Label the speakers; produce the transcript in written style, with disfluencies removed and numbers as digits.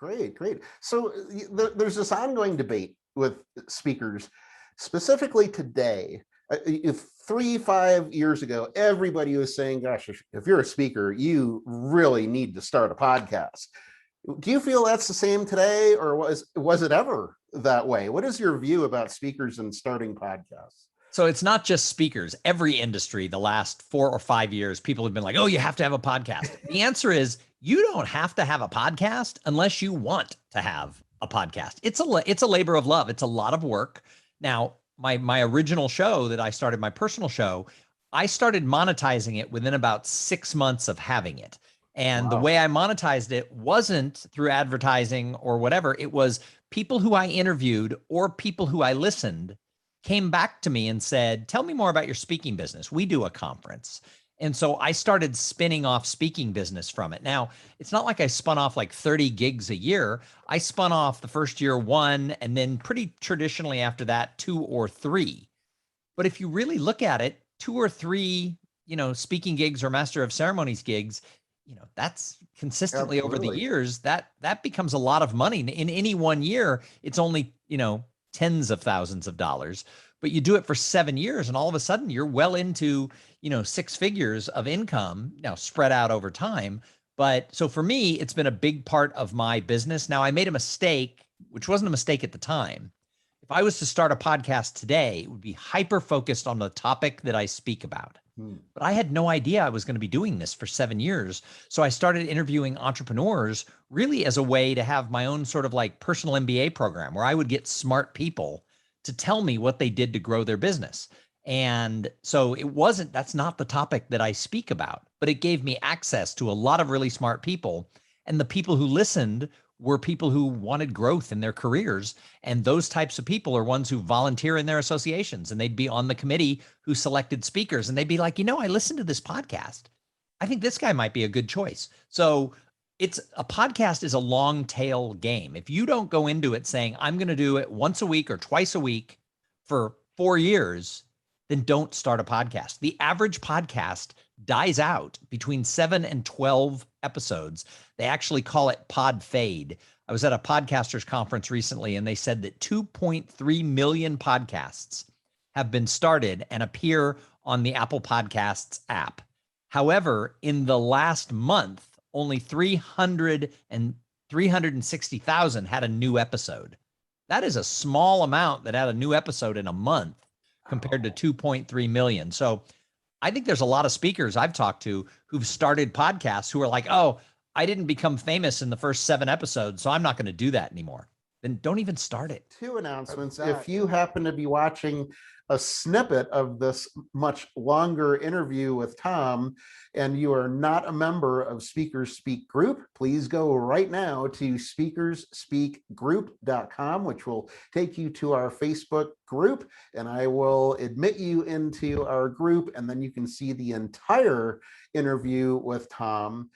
Speaker 1: Great, great. So there's this ongoing debate with speakers, specifically today. If 5 years ago, everybody was saying, gosh, if you're a speaker, you really need to start a podcast. Do you feel that's the same today, or was it ever that way? What is your view about speakers and starting podcasts?
Speaker 2: So it's not just speakers. Every industry, the last 4 or 5 years, people have been like, oh, you have to have a podcast. The answer is you don't have to have a podcast unless you want to have a podcast. It's a labor of love. It's a lot of work. Now, my original show that I started, my personal show, I started monetizing it within about 6 months of having it. And the way I monetized it wasn't through advertising or whatever. It was people who I interviewed or people who I listened came back to me and said, tell me more about your speaking business. We do a conference. And so I started spinning off speaking business from it. Now, it's not like I spun off like 30 gigs a year. I spun off the first year 1, and then pretty traditionally after that, 2 or 3. But if you really look at it, 2 or 3, speaking gigs or master of ceremonies gigs, that's consistently over the years, that becomes a lot of money. In any one year, it's only, tens of thousands of dollars, but you do it for 7 years and all of a sudden you're well into, 6 figures of income now spread out over time. But so for me, it's been a big part of my business. Now I made a mistake, which wasn't a mistake at the time. If I was to start a podcast today, it would be hyper focused on the topic that I speak about. But I had no idea I was going to be doing this for 7 years. So I started interviewing entrepreneurs really as a way to have my own sort of like personal MBA program where I would get smart people to tell me what they did to grow their business. And so that's not the topic that I speak about, but it gave me access to a lot of really smart people. And the people who listened were people who wanted growth in their careers. And those types of people are ones who volunteer in their associations, and they'd be on the committee who selected speakers. And they'd be like, I listened to this podcast. I think this guy might be a good choice. So a podcast is a long tail game. If you don't go into it saying, I'm going to do it once a week or twice a week for 4 years, then don't start a podcast. The average podcast dies out between 7 and 12 episodes. They actually call it pod fade. I was at a podcasters conference recently, and they said that 2.3 million podcasts have been started and appear on the Apple Podcasts app. However, in the last month, only 360,000 had a new episode. That is a small amount that had a new episode in a month compared to 2.3 million. So I think there's a lot of speakers I've talked to who've started podcasts who are like, oh, I didn't become famous in the first 7 episodes, so I'm not going to do that anymore. Then don't even start it.
Speaker 1: 2 announcements. If you happen to be watching a snippet of this much longer interview with Thom and you are not a member of Speakers Speak Group, please go right now to speakersspeakgroup.com, which will take you to our Facebook group, and I will admit you into our group, and then you can see the entire interview with Thom.